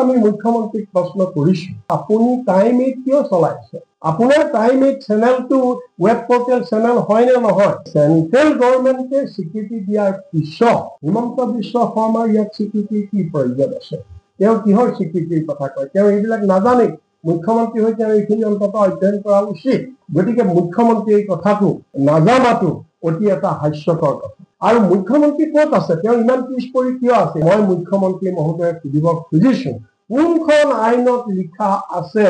আমি মুখ্যমন্ত্ৰীক প্ৰশ্ন কৰিছো, আপুনি টাইম 8 কিয় চলাইছে? আপোনাৰ টাইম 8 চেনেলটো ৱেব পৰ্টেল চেনেল হয় নে নহয়? চেন্ট্ৰেল গভৰ্ণমেণ্টে স্বীকৃতি দিয়াৰ পিছত হিমন্ত বিশ্ব শৰ্মাৰ ইয়াত স্বীকৃতিৰ কি প্ৰয়োজন আছে? তেওঁ কিহৰ স্বীকৃতিৰ কথা কয়? তেওঁ এইবিলাক নাজানে। মুখ্যমন্ত্ৰী হৈ তেওঁ এইখিনি অন্ততঃ অধ্যয়ন কৰা উচিত। গতিকে মুখ্যমন্ত্ৰীৰ এই কথাটো নাজানাটো অতি এটা হাস্যকৰ কথা। আৰু মুখ্যমন্ত্ৰী ক'ত আছে? তেওঁ ইমান পিছ পৰি কিয় আছে? মই মুখ্যমন্ত্ৰী মহোদয়ক সুধিব খুজিছো, কোনখন আইনত লিখা আছে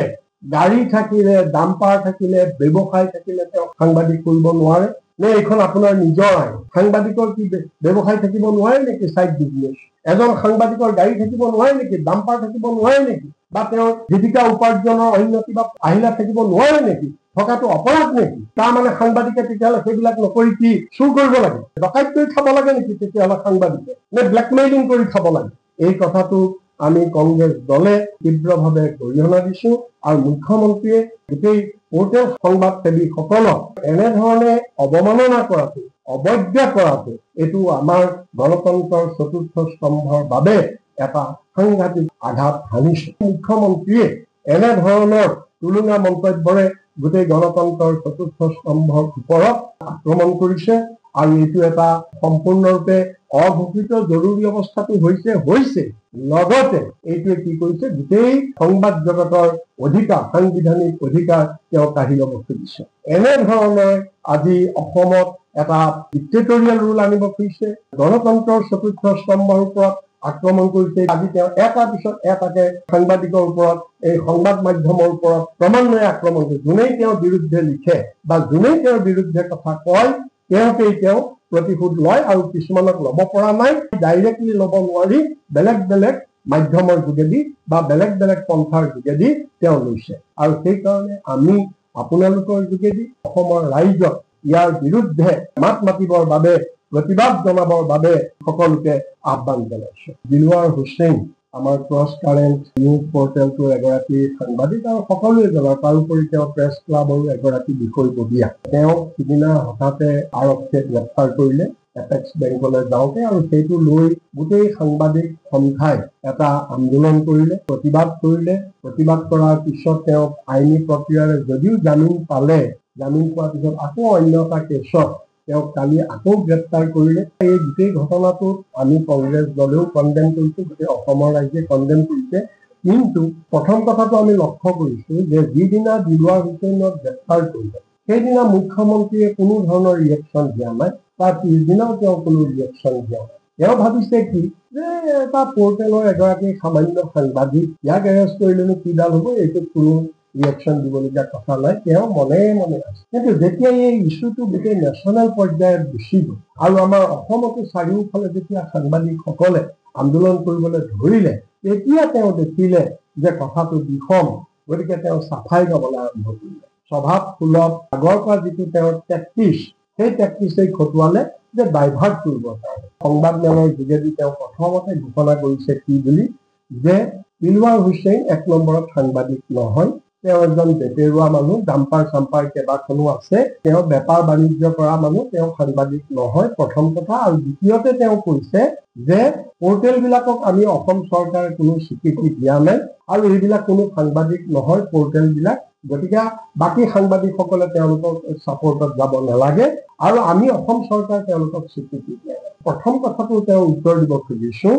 গাড়ী থাকিলে, ডাম্পাৰ থাকিলে, ব্যৱসায় থাকিলে তেওঁ সাংবাদিক কৰিব নোৱাৰে? নে এইখন আপোনাৰ নিজৰ আইন? সাংবাদিকৰ কি ব্যৱসায় থাকিব নোৱাৰে নেকি? চাইড বিজনেছ এজন সাংবাদিকৰ গাড়ী থাকিব নোৱাৰে নেকি? ডাম্পাৰ থাকিব নোৱাৰে নেকি? বা তেওঁৰ জীৱিকা উপাৰ্জনৰ অন্য কিবা আহিলা থাকিব নোৱাৰে নেকি? থকাটো অপৰাধ নেকি? তাৰমানে সাংবাদিকে তেতিয়াহ'লে সেইবিলাক নকৰি কি চুৰ কৰিব লাগে? ডকাইত কৰি খাব লাগে নেকি তেতিয়াহ'লে সাংবাদিকে? নে ব্লেকমেইলিং কৰি খাব লাগে? এই কথাটো আমি কংগ্ৰেছ দলে তীব্ৰভাৱে গৰিহণা দিছো। আৰু মুখ্যমন্ত্ৰীয়ে গোটেই পৰ্টেল সংবাদসেৱীসকলক এনেধৰণে অৱমাননা কৰাটো, অৱজ্ঞা কৰাটো, এইটো আমাৰ গণতন্ত্ৰৰ চতুৰ্থ স্তম্ভৰ বাবে এটা সাংঘাতিক আঘাত হানিছে। মুখ্যমন্ত্ৰীয়ে এনেধৰণৰ তুলনা মন্তব্যৰে গোটেই গণতন্ত্ৰৰ চতুৰ্থ স্তম্ভৰ ওপৰত আক্ৰমণ কৰিছে। আৰু এইটো এটা সম্পূৰ্ণৰূপে অঘোষিত জৰুৰী অৱস্থাটো হৈছে লগতে এইটোৱে কি কৰিছে, গোটেই সংবাদ জগতৰ অধিকাৰ, সাংবিধানিক অধিকাৰ তেওঁ কাঢ়ি ল'ব খুজিছে। এনেধৰণৰ আজি অসমত এটা ডিক্টেটৰিয়েল ৰুল আনিব খুজিছে, গণতন্ত্ৰৰ চতুৰ্থ স্তম্ভৰ ওপৰত আক্ৰমণ কৰিছে। আজি তেওঁ এটাৰ পিছত এটাকে সাংবাদিকৰ ওপৰত, এই সংবাদ মাধ্যমৰ ওপৰত ক্ৰমান্বয়ে আক্ৰমণ কৰিছে। যোনেই তেওঁৰ বিৰুদ্ধে লিখে বা যোনেই তেওঁৰ বিৰুদ্ধে কথা কয়, তেওঁ প্ৰতিশোধ লয়। আৰু কিছুমানক ল'ব পৰা নাই, ডাইৰেক্টলি ল'ব নোৱাৰি, বেলেগ বেলেগ মাধ্যমৰ যোগেদি বা বেলেগ বেলেগ পন্থাৰ যোগেদি তেওঁ লৈছে। আৰু সেইকাৰণে আমি আপোনালোকৰ যোগেদি অসমৰ ৰাইজক ইয়াৰ বিৰুদ্ধে মাত মাতিবৰ বাবে, প্ৰতিবাদ জনাবৰ বাবে সকলোকে আহ্বান জনাইছো। দিলৱাৰ হুছেইন আমাৰ ক্ৰছ কাৰেণ্ট নিউজ পৰ্টেলটোৰ এগৰাকী সাংবাদিক আৰু সকলোৱে জনা, তাৰোপৰি তেওঁ প্ৰেছ ক্লাবৰো এগৰাকী বিষয়ববীয়া। তেওঁ সিদিনা হঠাতে আৰক্ষীয়ে গ্ৰেপ্তাৰ কৰিলে এপেক্স বেংকলৈ যাওঁতে, আৰু সেইটো লৈ গোটেই সাংবাদিক সন্থাই এটা আন্দোলন কৰিলে, প্ৰতিবাদ কৰিলে। প্ৰতিবাদ কৰাৰ পিছত তেওঁক আইনী প্ৰক্ৰিয়াৰে যদিও জামিন পালে, জামিন পোৱাৰ পিছত আকৌ অন্য এটা কেছত তেওঁক কালি আকৌ গ্ৰেপ্তাৰ কৰিলে। এই গোটেই ঘটনাটোত আমি কংগ্ৰেছ দলেও কণ্ডেম কৰিছো, গোটেই অসমৰ ৰাইজে কণ্ডেম কৰিছে। কিন্তু প্ৰথম কথাটো আমি লক্ষ্য কৰিছো যে যিদিনা দিলৱাৰ হুছেইনক গ্ৰেপ্তাৰ কৰিলে, সেইদিনা মুখ্যমন্ত্ৰীয়ে কোনো ধৰণৰ ৰিয়েকশ্যন দিয়া নাই। তাৰ পিছদিনাও তেওঁ কোনো ৰিয়েকশ্যন দিয়া নাই। তেওঁ ভাবিছে কি যে এটা পৰ্টেলৰ এগৰাকী সামান্য সাংবাদিক, ইয়াক এৰেষ্ট কৰিলেনো কিডাল হ'ব, এইটোত কোনো ৰিয়েকশ্যন দিবলগীয়া কথা নাই, তেওঁ মনে মনে আছে। কিন্তু যেতিয়া এই ইছ্যুটো গোটেই নেশ্যনেল পৰ্যায়ত গুচি গ'ল আৰু আমাৰ অসমতো চাৰিওফালে যেতিয়া সাংবাদিকসকলে আন্দোলন কৰিবলৈ ধৰিলে, তেতিয়া তেওঁ দেখিলে যে কথাটো বিষম। গতিকে তেওঁ চাফাই গাবলৈ আৰম্ভ কৰিলে। স্বভাৱ সুলভ আগৰ পৰা যিটো তেওঁৰ প্ৰেক্টিচ, সেই প্ৰেক্টিচেই খটুৱালে যে ডাইভাৰ্ট কৰিবৰ কাৰণে সংবাদ মেলৰ যোগেদি তেওঁ প্ৰথমতে ঘোষণা কৰিছে কি বুলি, যে দিলৱাৰ হুছেইন এক নম্বৰত সাংবাদিক নহয়, তেওঁ এজন বেটেৰুৱা মানুহ, ডাম্পাৰ চাম্পাৰ কেইবাখনো আছে, তেওঁ বেপাৰ বাণিজ্য কৰা মানুহ, তেওঁ সাংবাদিক নহয়, প্ৰথম কথা। আৰু দ্বিতীয়তে তেওঁ কৈছে যে পৰ্টেল বিলাকক আমি অসম চৰকাৰে কোনো স্বীকৃতি দিয়া নাই আৰু এইবিলাক কোনো সাংবাদিক নহয় পৰ্টেল বিলাক, গতিকে বাকী সাংবাদিকসকলে তেওঁলোকক ছাপোৰ্টত যাব নালাগে আৰু আমি অসম চৰকাৰ তেওঁলোকক স্বীকৃতি দিয়া নাই। প্ৰথম কথাটো তেওঁ উত্তৰ দিব খুজিছো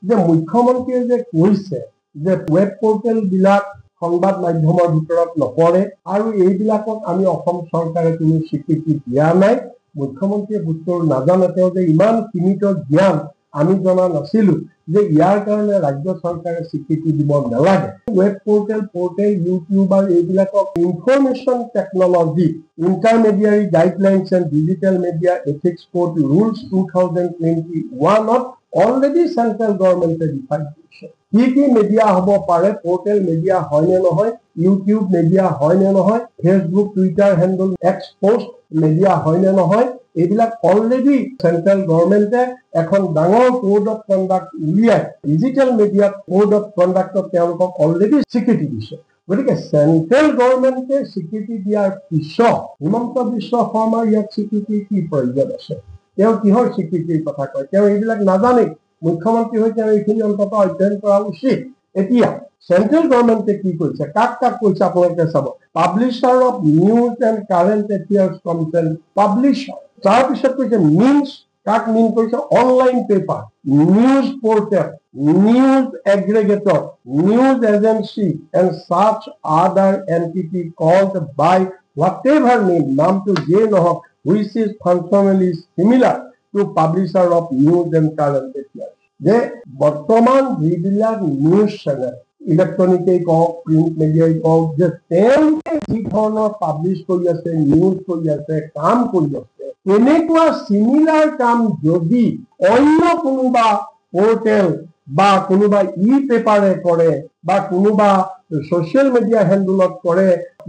যে মুখ্যমন্ত্ৰীয়ে যে কৈছে যে ৱেব পৰ্টেল বিলাক সংবাদ মাধ্যমৰ ভিতৰত নপৰে আৰু এইবিলাকক আমি অসম চৰকাৰে কোনো স্বীকৃতি দিয়া নাই, মুখ্যমন্ত্ৰীয়ে উত্তৰ নাজানে। তেওঁ যে ইমান সীমিত জ্ঞান আমি জনা নাছিলো যে ইয়াৰ কাৰণে ৰাজ্য চৰকাৰে স্বীকৃতি দিব নালাগে। ৱেব পৰ্টেল, ইউটিউবাৰ এইবিলাকক information technology intermediary guidelines and digital media ethics code rules 2021ত অলৰেডি চেন্ট্ৰেল গভৰ্ণমেণ্টে ডিফাইন কৰিছে। কি মিডিয়া হ'ব পাৰে, পৰ্টেল মিডিয়া হয় নে নহয়, ইউটিউব মিডিয়া হয় নে নহয়, Facebook, Twitter handle, x post media হয় নে নহয়, এইবিলাক অলৰেডি চেন্ট্ৰেল গভৰ্ণমেণ্টে এখন ডাঙৰ কোড অফ কণ্ডাক্ট উলিয়াই ডিজিটেল মিডিয়াত কোড অফ কণ্ডাক্টত তেওঁলোকক অলৰেডি স্বীকৃতি দিছে। গতিকে চেন্ট্ৰেল গভৰ্ণমেণ্টে স্বীকৃতি দিয়াৰ পিছত হিমন্ত বিশ্ব শৰ্মাৰ ইয়াত স্বীকৃতিৰ কি প্ৰয়োজন আছে? তেওঁ কিহৰ স্বীকৃতিৰ কথা কয়? তেওঁ এইবিলাক নাজানে। মুখ্যমন্ত্ৰী হৈ তেওঁ এইখিনি অন্ততঃ অধ্যয়ন কৰা উচিত। এতিয়া সেন্ট্ৰেল গভৰ্ণমেণ্টে কি কৰিছে, কাক কাক কৈছে আপোনালোকে চাব। Publisher of news and current affairs content publisher, তাৰপিছত কৈছে মিনছ, কাক মিন কৰিছে, online paper, news portal, news aggregator, news agency and সাচ আদাৰ এন্টিটি কল্ড বাই whatever name, নামটো যিয়ে নহওক, which is functionally similar to publisher of news and current affairs, যে বৰ্তমান যিবিলাক নিউজ চেনেল, ইলেক্ট্ৰনিকেই কওক, প্ৰিণ্ট মিডিয়াই কওক, যে তেওঁলোকে যি ধৰণৰ পাব্লিছ কৰি আছে, নিউজ কৰি আছে, কাম কৰি আছে, তেনেকুৱা চিমিলাৰ কাম যদি অন্য কোনোবা পৰ্টেল বা কোনোবা ই পেপাৰে কৰে বা কোনোবা সোশ্যাল মিডিয়া হেণ্ডলত কৰে,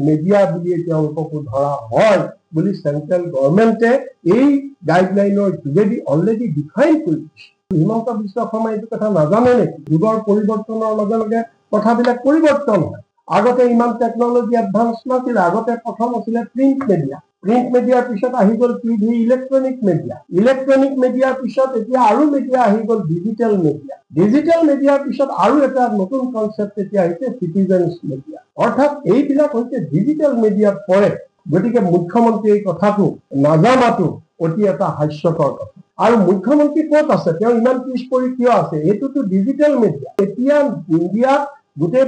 মিডিয়া বুলি তেওঁলোককো ধৰা হয় বুলি চেন্ট্ৰেল গভৰ্ণমেণ্টে এই গাইডলাইনৰ যোগেদি অলৰেডি ডিফাইন কৰি দিছে। হিমন্ত বিশ্ব শৰ্মাই এইটো কথা নাজানে নেকি? যুগৰ পৰিৱৰ্তনৰ লগে লগে কথাবিলাক পৰিৱৰ্তন হয়। আগতে ইমান টেকনলজি এডভান্স নাছিল। আগতে প্ৰথম আছিলে প্ৰিণ্ট মিডিয়া, প্ৰিণ্ট মিডিয়াৰ পিছত আহি গ'ল টিভি, ইলেক্ট্ৰনিক মিডিয়া, ইলেক্ট্ৰনিক মিডিয়াৰ পিছত এতিয়া আৰু মিডিয়া আহি গ'ল ডিজিটেল মিডিয়া, ডিজিটেল মিডিয়াৰ পিছত আৰু এটা নতুন কনচেপ্ট এতিয়া আহিছে চিটিজেন্স মিডিয়া, অৰ্থাৎ এইবিলাক হৈছে ডিজিটেল মিডিয়াত পৰে। গতিকে মুখ্যমন্ত্ৰীয়ে এই কথাটো নাজানাটো অতি এটা হাস্যকৰ কথা। আৰু মুখ্যমন্ত্ৰী ক'ত আছে? তেওঁ ইমান পিছ পৰি কিয় আছে? এইটোতো ডিজিটেল মিডিয়া। এতিয়া ইণ্ডিয়াত গোটেই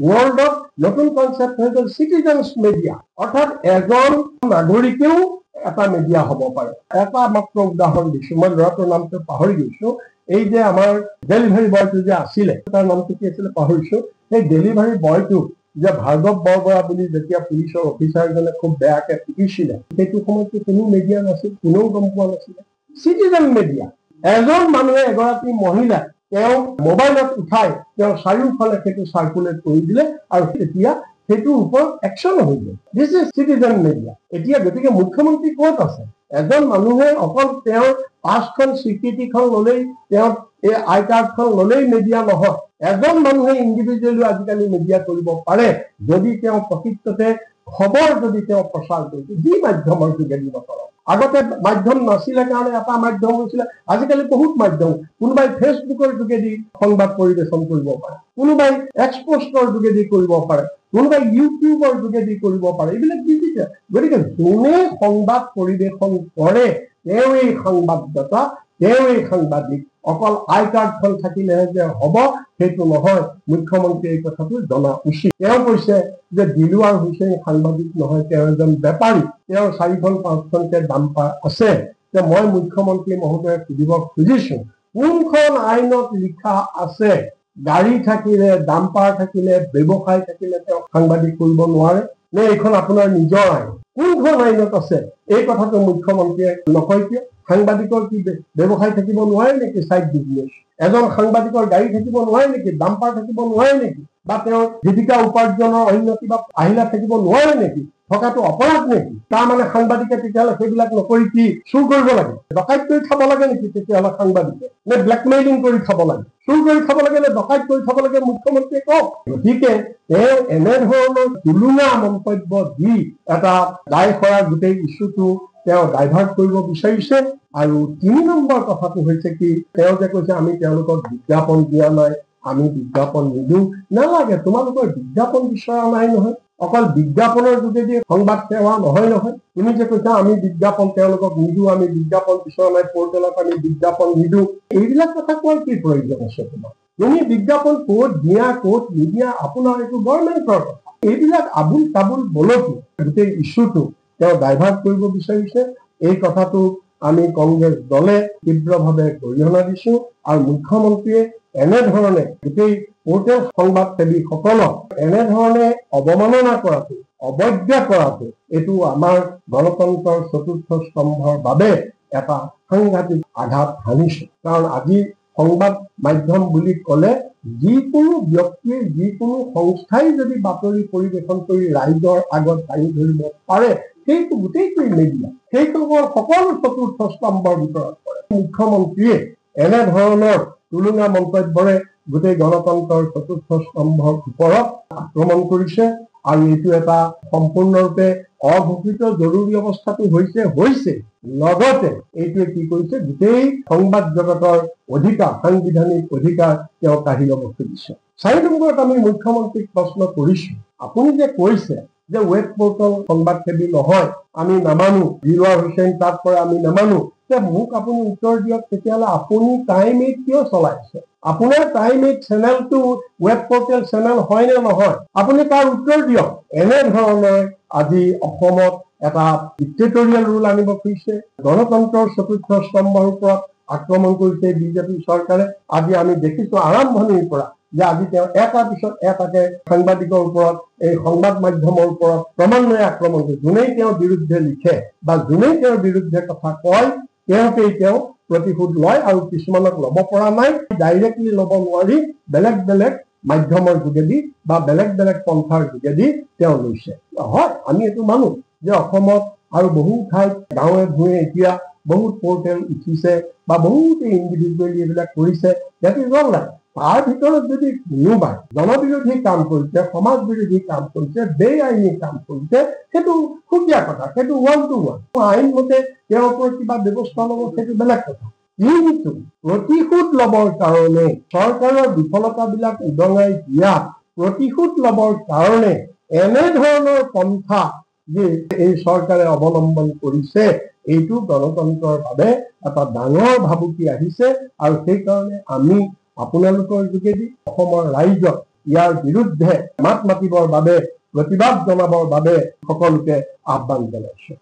ৱৰ্ল্ডত নতুন কনচেপ্ট হৈ গ'ল চিটিজেন্স মিডিয়া, অৰ্থাৎ এজন নাগৰিকেও এটা মিডিয়া হ'ব পাৰে। এটা মাত্ৰ উদাহৰণ দিছো, মই ল'ৰাটোৰ নামটো পাহৰি গৈছো। এই যে আমাৰ ডেলিভাৰী বয়টো যে আছিলে, তাৰ নামটো কি আছিলে পাহৰিছো, সেই ডেলিভাৰী বয়টো যে ভাৰ্গৱ বৰবৰা বুলি যেতিয়া পুলিচৰ অফিচাৰজনে খুব বেয়াকে পিটিছিলে, সেইটো সময়ততো কোনো মিডিয়া নাছিল, কোনেও গম পোৱা নাছিলে। চিটিজেন মিডিয়া, এজন মানুহে, এগৰাকী মহিলা, তেওঁ মোবাইলত উঠাই তেওঁ চাৰিওফালে সেইটো চাৰ্কুলেট কৰি দিলে আৰু তেতিয়া সেইটোৰ ওপৰত একশ্যন হৈ গ'ল। This is citizen media. এতিয়া গতিকে মুখ্যমন্ত্ৰী ক'ত আছে? এজন মানুহে অকল তেওঁৰ পাছখন স্বীকৃতিখন ললেই, তেওঁৰ এই আই কাৰ্ডখন ললেই মিডিয়া নহয়। এজন মানুহে ইণ্ডিভিজুৱেলি আজিকালি মিডিয়া কৰিব পাৰে যদি তেওঁ প্ৰকৃততে খবৰ যদি তেওঁ প্ৰচাৰ কৰিছে, যি মাধ্যমৰ যোগেদি নকৰক। আগতে মাধ্যম নাছিলে কাৰণে এটা মাধ্যম হৈছিলে, আজিকালি বহুত মাধ্যম। কোনোবাই ফেচবুকৰ যোগেদি সংবাদ পৰিৱেশন কৰিব পাৰে, কোনোবাই এক্সপ'ষ্টৰ যোগেদি কৰিব পাৰে, কোনোবাই ইউটিউবৰ যোগেদি কৰিব পাৰে, এইবিলাক ডিজিটেল। গতিকে যোনে সংবাদ পৰিৱেশন কৰে তেওঁ এই সংবাদদাতা, তেওঁ এই সাংবাদিক। অকল আই কাৰ্ডখন থাকিলেহে যে হ'ব সেইটো নহয়, মুখ্যমন্ত্ৰীয়ে এই কথাটো জনা উচিত। তেওঁ কৈছে যে দিলৱাৰ হুছেইন সাংবাদিক নহয়, তেওঁ এজন বেপাৰী, তেওঁৰ 4-5খনকে ডাম্পাৰ আছে। যে মই মুখ্যমন্ত্ৰী মহোদয়ক সুধিব খুজিছো, কোনখন আইনত লিখা আছে গাড়ী থাকিলে, ডাম্পাৰ থাকিলে, ব্যৱসায় থাকিলে তেওঁ সাংবাদিক কৰিব নোৱাৰে? নে এইখন আপোনাৰ নিজৰ আইন? কোনখন আইনত আছে? এই কথাটো মুখ্যমন্ত্ৰীয়ে নকয় কিয়? সাংবাদিকৰ কি ব্যৱসায় থাকিব নোৱাৰে নেকি? চাইড বিজনেছ এজন সাংবাদিকৰ গাড়ী থাকিব নোৱাৰে নেকি? ডাম্পাৰ থাকিব নোৱাৰে নেকি? বা তেওঁৰ জীৱিকা উপাৰ্জনৰ অন্য কিবা আহিলা থাকিব নোৱাৰে নেকি? থকাটো অপৰাধ নেকি? তাৰমানে সাংবাদিকে তেতিয়াহ'লে সেইবিলাক নকৰি কি চুৰ কৰিব লাগে? ডকাইত কৰি খাব লাগে নেকি তেতিয়াহ'লে সাংবাদিকে? নে ব্লেকমেইলিং কৰি খাব লাগে? চুৰ কৰি খাব লাগে নে ডকাইত কৰি খাব লাগে? মুখ্যমন্ত্ৰীয়ে কওক। গতিকে তেওঁ এনেধৰণৰ তুলুঙা মন্তব্য দি এটা দায় কৰাৰ গোটেই ইছ্যুটো তেওঁ ডাইভাৰ্ট কৰিব বিচাৰিছে। আৰু 3 নম্বৰ কথাটো হৈছে কি, তেওঁ যে কৈছে আমি তেওঁলোকক বিজ্ঞাপন দিয়া নাই, আমি বিজ্ঞাপন নিদিওঁ। নালাগে, তোমালোকৰ বিজ্ঞাপন বিচৰা নাই নহয়। অকল বিজ্ঞাপনৰ যোগেদি সংবাদ সেৱা নহয় নহয়। তুমি যে কৈছা আমি বিজ্ঞাপন তেওঁলোকক নিদিওঁ, আমি বিজ্ঞাপন বিচৰা নাই, পৰ্টেলত আমি বিজ্ঞাপন নিদিওঁ, এইবিলাক কথা কোৱাৰ কি প্ৰয়োজন আছে তোমাৰ? তুমি বিজ্ঞাপন ক'ত দিয়া ক'ত নিদিয়া আপোনাৰ এইটো গভৰ্ণমেণ্টৰ কথা। এইবিলাক আবুল তাবুল বলকি গোটেই ইছ্যুটো তেওঁ ডাইভাৰ্ট কৰিব বিচাৰিছে। এই কথাটো আমি কংগ্ৰেছ দলে তীব্ৰভাৱে গৰিহণা দিছো। আৰু মুখ্যমন্ত্ৰীয়ে এনেধৰণে গোটেই পৰ্টেল সংবাদসেৱীসকলক এনেধৰণে অৱমাননা কৰাটো, অৱজ্ঞা কৰাটো, এইটো আমাৰ গণতন্ত্ৰৰ 4ৰ্থ স্তম্ভৰ বাবে এটা সাংঘাতিক আঘাত হানিছে। কাৰণ আজি সংবাদ মাধ্যম বুলি ক'লে যিকোনো ব্যক্তিয়ে, যিকোনো সংস্থাই যদি বাতৰি পৰিৱেশন কৰি ৰাইজৰ আগত দাঙি ধৰিব পাৰে, সেইটো গোটেইটোৱেই মিডিয়া, সেইটো সকলো 4ৰ্থ স্তম্ভৰ ভিতৰত পৰে। মুখ্যমন্ত্ৰীয়ে এনেধৰণৰ তুলুঙা মন্তব্যৰে গোটেই গণতন্ত্ৰৰ চতুৰ্থ স্তম্ভৰ ওপৰত আক্ৰমণ কৰিছে আৰু এইটো এটা সম্পূৰ্ণৰূপে অঘোষিত জৰুৰী অৱস্থাটো হৈছে লগতে এইটোৱে কি কৰিছে গোটেই সংবাদ জগতৰ অধিকাৰ সাংবিধানিক অধিকাৰ তেওঁ কাঢ়ি ল'ব খুজিছে 4 নম্বৰত আমি মুখ্যমন্ত্ৰীক প্ৰশ্ন কৰিছো আপুনি যে কৈছে যে ৱেব পৰ্টেল সংবাদসেৱী নহয় আমি নামানো দিলৱাৰ হুছেইন তাত পৰা আমি নামানো যে মোক আপুনি উত্তৰ দিয়ক তেতিয়াহ'লে আপুনি টাইম 8 কিয় চলাইছে আপোনাৰ টাইম 8 চেনেলটো ৱেব পৰ্টেল চেনেল হয় নে নহয় আপুনি তাৰ উত্তৰ দিয়ক এনে ধৰণৰ আজি অসমত এটা ডিক্টেটৰিয়েল ৰুল আনিব খুজিছে গণতন্ত্ৰৰ চতুৰ্থ স্তম্ভৰ ওপৰত আক্ৰমণ কৰিছে বিজেপি চৰকাৰে আজি আমি দেখিছো আৰম্ভণিৰ পৰা যে আজি তেওঁ এটাৰ পিছত এটাকে সাংবাদিকৰ ওপৰত এই সংবাদ মাধ্যমৰ ওপৰত ক্ৰমান্বয়ে আক্ৰমণ কৰিছে যোনেই তেওঁৰ বিৰুদ্ধে লিখে বা যোনেই তেওঁৰ বিৰুদ্ধে কথা কয় তেওঁ প্ৰতিশোধ লয় আৰু কিছুমানক ল'ব পৰা নাই ডাইৰেক্টলি ল'ব নোৱাৰি বেলেগ মাধ্যমৰ যোগেদি বা বেলেগ পন্থাৰ যোগেদি তেওঁ লৈছে হয় আমি এইটো মানো যে অসমত আৰু বহু ঠাইত গাঁৱে ভূঞে এতিয়া বহুত পৰ্টেল উঠিছে বা বহুত ইণ্ডিভিজুৱেলি এইবিলাক কৰিছে তাৰ ভিতৰত যদি কোনোবাই জনবিৰোধী কাম কৰিছে সমাজ বিৰোধী কাম কৰিছে বেআইনী কাম কৰিছে সেইটো সুকীয়া কথা সেইটো 1-to-1 আইন মতে তেওঁৰ ওপৰত কিবা ব্যৱস্থা ল'ব সেইটো বেলেগ কথা কিন্তু প্ৰতিশোধ ল'বৰ কাৰণে চৰকাৰৰ বিফলতাবিলাক উদঙাই দিয়া প্ৰতিশোধ ল'বৰ কাৰণে এনে ধৰণৰ পন্থা যে এই চৰকাৰে অৱলম্বন কৰিছে এইটো গণতন্ত্ৰৰ বাবে এটা ডাঙৰ ভাবুকি আহিছে আৰু সেইকাৰণে আমি আপোনালোকৰ যোগেদি অসমৰ ৰাইজক ইয়াৰ বিৰুদ্ধে মাত মাতিবৰ বাবে প্ৰতিবাদ জনাবৰ বাবে সকলোকে আহ্বান জনাইছো